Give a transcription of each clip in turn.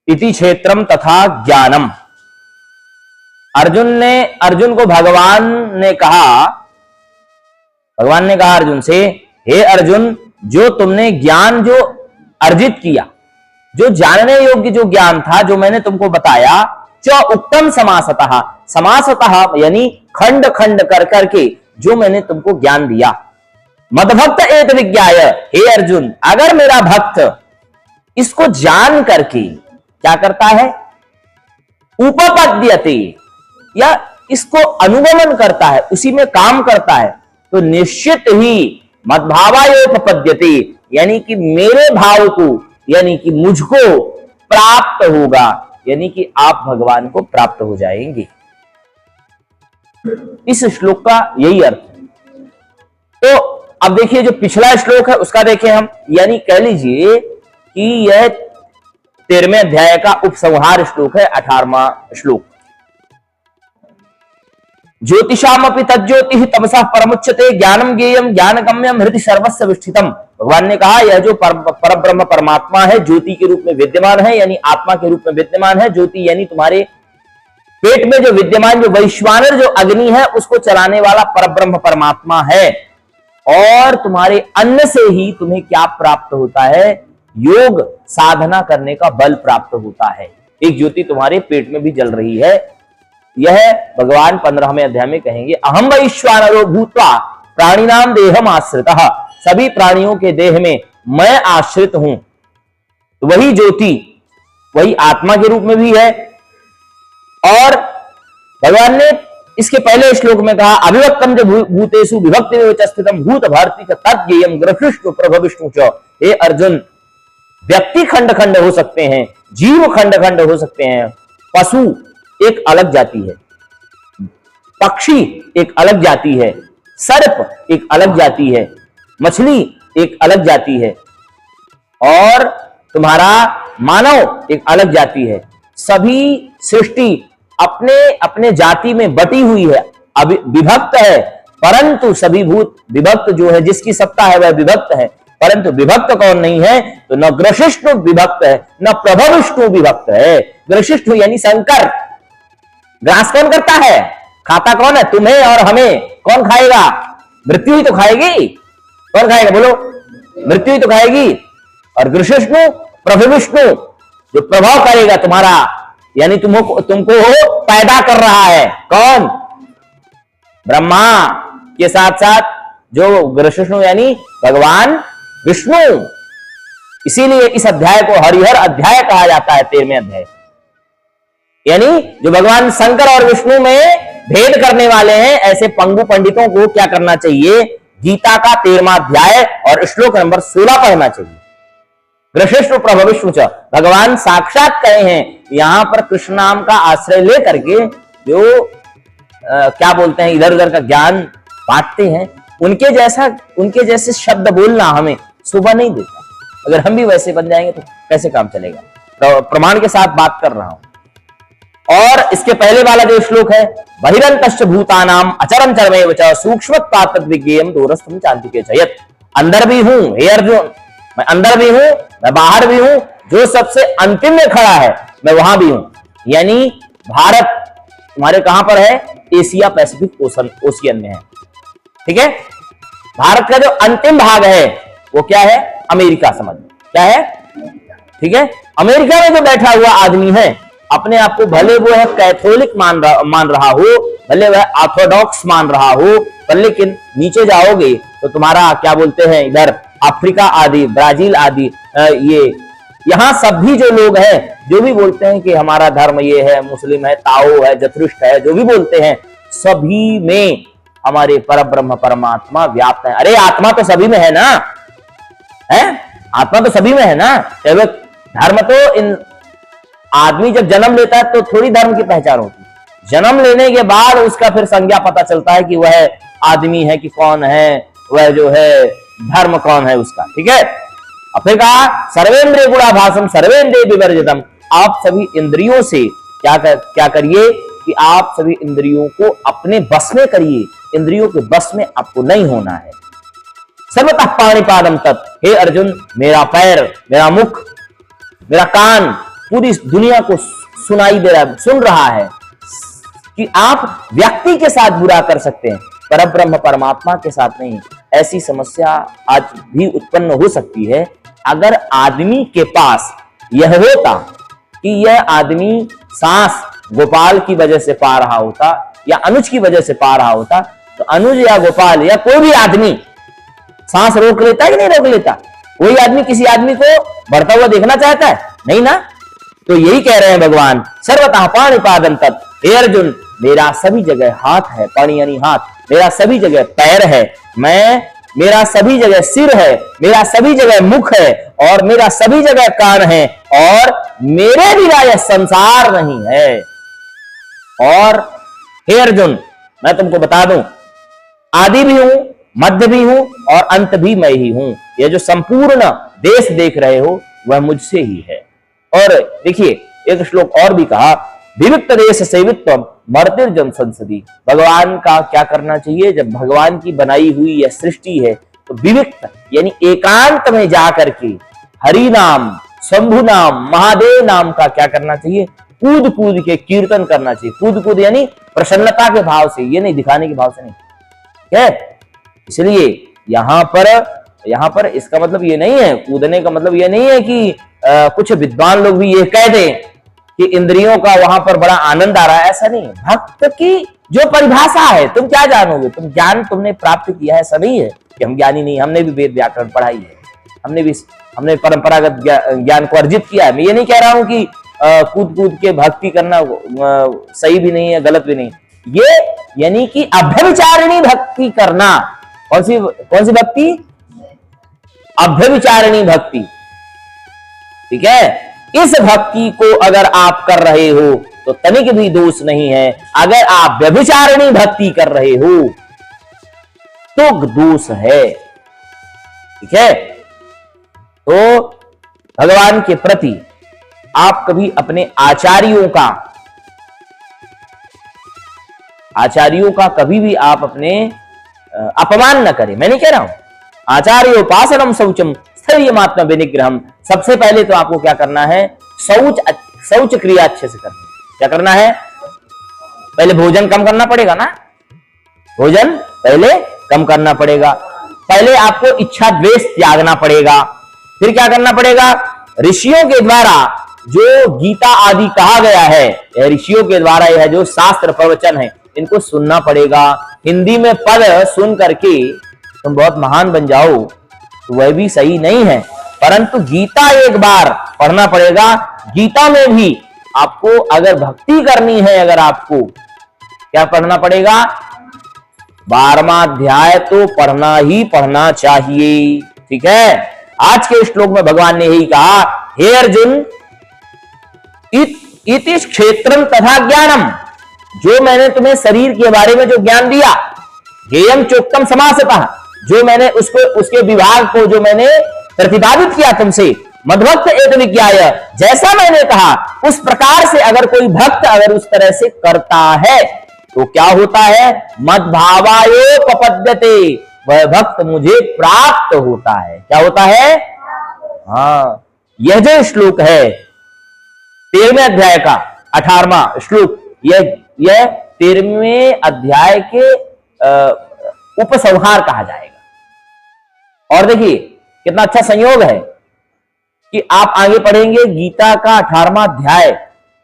इति क्षेत्रम तथा ज्ञानम। अर्जुन को भगवान ने कहा अर्जुन से, हे अर्जुन, जो तुमने ज्ञान जो अर्जित किया, जो जानने योग्य जो ज्ञान था, जो मैंने तुमको बताया, च उत्तम समासतः, समासतः यानी खंड खंड कर करके जो मैंने तुमको ज्ञान दिया। मदभक्त एत विज्ञाय, हे अर्जुन, अगर मेरा भक्त इसको जान करके क्या करता है, उपपद्यते, या इसको अनुगमन करता है, उसी में काम करता है, तो निश्चित ही मद्भावायोपपद्यते, यानी कि मेरे भाव को, यानी कि मुझको प्राप्त होगा, यानी कि आप भगवान को प्राप्त हो जाएंगे। इस श्लोक का यही अर्थ है। तो अब देखिए जो पिछला श्लोक है उसका देखें हम, यानी कह लीजिए कि यह 13वें अध्याय का उपसंहार श्लोक है, 18वां श्लोक। ज्योतिषामपि तज्ज्योतिः तमसः परमुच्यते ज्ञानम ज्ञेयम ज्ञानगम्यम हृदि सर्वस्य विष्ठितम। भगवान ने कहा यह जो परब्रह्म परमात्मा है, ज्योति के रूप में विद्यमान है, यानी आत्मा के रूप में विद्यमान है। ज्योति यानी तुम्हारे पेट में जो विद्यमान जो वैश्वानर जो अग्नि है, उसको चलाने वाला परब्रह्म परमात्मा है। और तुम्हारे अन्न से ही तुम्हें क्या प्राप्त होता है, योग साधना करने का बल प्राप्त होता है। एक ज्योति तुम्हारे पेट में भी जल रही है। यह भगवान 15वें अध्याय में कहेंगे, अहम वैश्वानरो भूत्वा प्राणिनाम देहम आश्रितः, सभी प्राणियों के देह में मैं आश्रित हूं। तो वही ज्योति वही आत्मा के रूप में भी है। और भगवान ने इसके पहले श्लोक में कहा, अविभक्तम जो भूतेषु विभक्ति स्थितम भूत भारती तज्ञेयम ग्रसिष्णु प्रभविष्णु च। हे अर्जुन, व्यक्ति खंड खंड हो सकते हैं, जीव खंड खंड हो सकते हैं, पशु एक अलग जाति है, पक्षी एक अलग जाति है, सर्प एक अलग जाति है, मछली एक अलग जाति है, और तुम्हारा मानव एक अलग जाति है। सभी सृष्टि अपने अपने जाति में बटी हुई है, अभी विभक्त है, परंतु सभी भूत विभक्त जो है, जिसकी सत्ता है वह विभक्त है, परंतु विभक्त कौन नहीं है, तो न ग्रसिष्णु विभक्त है, न प्रभविष्णु विभक्त है। ग्रसिष्णु यानी शंकर। ग्रास कौन करता है, खाता कौन है, तुम्हें और हमें कौन खाएगा, मृत्यु ही तो खाएगी। कौन खाएगा बोलो, मृत्यु ही तो खाएगी। और ग्रसिष्णु प्रभविष्णु जो प्रभाव करेगा तुम्हारा, यानी तुमको पैदा कर रहा है कौन, ब्रह्मा के साथ साथ जो ग्रसिष्णु यानी भगवान विष्णु। इसीलिए इस अध्याय को हरिहर अध्याय कहा जाता है, 13वें अध्याय। यानी जो भगवान शंकर और विष्णु में भेद करने वाले हैं, ऐसे पंगु पंडितों को क्या करना चाहिए, गीता का 13वां अध्याय और श्लोक नंबर 16 पढ़ना चाहिए। ग्रसिष्णु प्रभविष्णु च, भगवान साक्षात कहे हैं, यहां पर कृष्ण नाम का आश्रय लेकर के जो क्या बोलते हैं, इधर उधर का ज्ञान बांटते हैं, उनके जैसे शब्द बोलना हमें शोभा नहीं देता। अगर हम भी वैसे बन जाएंगे तो कैसे काम चलेगा। प्रमाण के साथ बात कर रहा हूं। और इसके पहले वाला जो श्लोक है, बहिरंतश्च भूतानाम अचरम चरमेव च सूक्ष्मत्वात् तद्विज्ञेयं दूरस्थं चान्तिके च यत्। अंदर भी हूं, हे अर्जुन, मैं अंदर भी हूं, मैं बाहर भी हूं, जो सबसे अंतिम में खड़ा है मैं वहां भी हूं। यानी भारत तुम्हारे कहां पर है, एशिया पैसिफिक ओशियन में है। ठीक है, भारत का जो अंतिम भाग है वो क्या है, अमेरिका। समझ क्या है, ठीक है। अमेरिका में जो बैठा हुआ आदमी है, अपने आप को भले वो है कैथोलिक मान रहा हो, भले वह ऑर्थोडॉक्स मान रहा हो, पर लेकिन नीचे जाओगे तो तुम्हारा क्या बोलते हैं, इधर अफ्रीका आदि, ब्राजील आदि, ये यहां सभी जो लोग हैं, जो भी बोलते हैं कि हमारा धर्म ये है, मुस्लिम है, ताओ है, जथुरिष्ट है, जो भी बोलते हैं, सभी में हमारे परब्रह्म परमात्मा व्याप्त है। अरे आत्मा तो सभी में है ना, है आत्मा तो सभी में है ना। धर्म तो इन आदमी जब जन्म लेता है तो थोड़ी धर्म की पहचान होती है, जन्म लेने के बाद उसका फिर संज्ञा पता चलता है कि वह आदमी है कि कौन है, वह जो है धर्म कौन है उसका। ठीक है, और फिर कहा सर्वेंद्रिय गुणाभासम सर्वेंद्रिय विवर्जितम। आप सभी इंद्रियों से क्या करिए कि आप सभी इंद्रियों को अपने बस में करिए, इंद्रियों के बस में आपको नहीं होना है। सर्वतः पाणिपादम तत्, हे अर्जुन, मेरा पैर, मेरा मुख, मेरा कान पूरी दुनिया को सुनाई दे रहा है, सुन रहा है कि आप व्यक्ति के साथ बुरा कर सकते हैं, परब्रह्म परमात्मा के साथ नहीं। ऐसी समस्या आज भी उत्पन्न हो सकती है अगर आदमी के पास यह होता कि यह आदमी सांस गोपाल की वजह से पा रहा होता या अनुज की वजह से पा रहा होता, तो अनुज या गोपाल या कोई भी आदमी सांस रोक लेता है कि नहीं रोक लेता? कोई आदमी किसी आदमी को बढ़ता हुआ देखना चाहता है? नहीं ना। तो यही कह रहे हैं भगवान, सर्वतः पाणिपादं तत्, हे अर्जुन मेरा सभी जगह हाथ है, पाणी यानी हाथ, मेरा सभी जगह पैर है, मेरा सभी जगह सिर है, मेरा सभी जगह मुख है और मेरा सभी जगह कान है और मेरे बिना यह संसार नहीं है। और हे अर्जुन मैं तुमको बता दूं, आदि भी हूं, मध्य भी हूं और अंत भी मैं ही हूं। यह जो संपूर्ण देश देख रहे हो वह मुझसे ही है। और देखिए एक श्लोक और भी कहा, विविक्त देश सेवित्वम मर्तिर्जन संसदी। भगवान का क्या करना चाहिए? जब भगवान की बनाई हुई यह सृष्टि है तो विविक्त यानी एकांत में जाकर के हरि नाम, शंभु नाम, महादेव नाम का क्या करना चाहिए? कूद कूद के कीर्तन करना चाहिए। कूद कूद यानी प्रसन्नता के भाव से, ये नहीं दिखाने के भाव से नहीं, ठीक है। इसलिए यहां पर इसका मतलब ये नहीं है, कूदने का मतलब ये नहीं है कि कुछ विद्वान लोग भी ये कह दें कि इंद्रियों का वहां पर बड़ा आनंद आ रहा है, ऐसा नहीं है। भक्त की जो परिभाषा है, तुम क्या जानोगे? तुम ज्ञान तुमने प्राप्त किया है, ऐसा नहीं है कि हम ज्ञानी नहीं, हमने भी वेद व्याकरण पढ़ाई है, हमने परंपरागत ज्ञान को अर्जित किया है। मैं ये नहीं कह रहा हूं कि कूद कूद के भक्ति करना सही भी नहीं है, गलत भी नहीं। ये यानी कि अभ्यविचारिणी भक्ति करना। कौन सी भक्ति? अभ्यविचारिणी भक्ति, ठीक है। इस भक्ति को अगर आप कर रहे हो तो तनिक भी दोष नहीं है। अगर आप व्यभिचारिणी भक्ति कर रहे हो तो दोष है, ठीक है। तो भगवान के प्रति आप कभी अपने आचार्यों का कभी भी आप अपने अपमान न करें। मैं नहीं कह रहा हूं, आचार्योपासनम शौचम स्थैर्यमात्म विनिग्रहम। सबसे पहले तो आपको क्या करना है? शौच क्रिया अच्छे से करनी है। क्या करना है? पहले भोजन कम करना पड़ेगा ना, भोजन पहले कम करना पड़ेगा। पहले आपको इच्छा द्वेष त्यागना पड़ेगा। फिर क्या करना पड़ेगा? ऋषियों के द्वारा जो गीता आदि कहा गया है, ऋषियों के द्वारा यह जो शास्त्र प्रवचन है, इनको सुनना पड़ेगा। हिंदी में पद सुन करके तुम बहुत महान बन जाओ तो वह भी सही नहीं है, परंतु गीता एक बार पढ़ना पड़ेगा। गीता में भी आपको अगर भक्ति करनी है, अगर आपको क्या पढ़ना पड़ेगा? 12वां अध्याय तो पढ़ना ही पढ़ना चाहिए, ठीक है। आज के श्लोक में भगवान ने यही कहा, हे अर्जुन इति क्षेत्रम तथा ज्ञानम, जो मैंने तुम्हें शरीर के बारे में जो ज्ञान दिया, हेयम चोक्तम समासतः, जो मैंने उसके विभाग को जो मैंने प्रतिपादित किया तुमसे, मद्भक्त एत विज्ञाय, जैसा मैंने कहा उस प्रकार से अगर कोई भक्त अगर उस तरह से करता है तो क्या होता है? मद्भावायोपपद्यते, वह भक्त मुझे प्राप्त होता है। क्या होता है? हाँ, यह जो श्लोक है 13वें अध्याय का 18वां श्लोक, यह 13वें अध्याय के उपसंहार कहा जाएगा। और देखिए कितना अच्छा संयोग है कि आप आगे पढ़ेंगे गीता का 18वां अध्याय,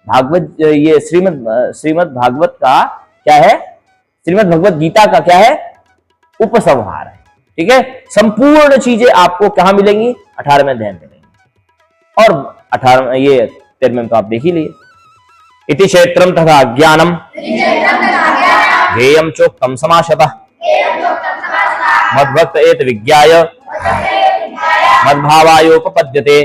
भागवत, ये श्रीमद् भागवत का क्या है? श्रीमद् भगवत गीता का क्या है? उपसंहार है, ठीक है। संपूर्ण चीजें आपको कहां मिलेंगी? 18वें अध्याय में मिलेंगी। और 18 ये 13वें तो आप देख ही लिए। इति क्षेत्रम तथा ज्ञानम ध्येयम चोक्तम समाशतः मद्भक्त एत विज्ञाय मद्भावायोपपद्यते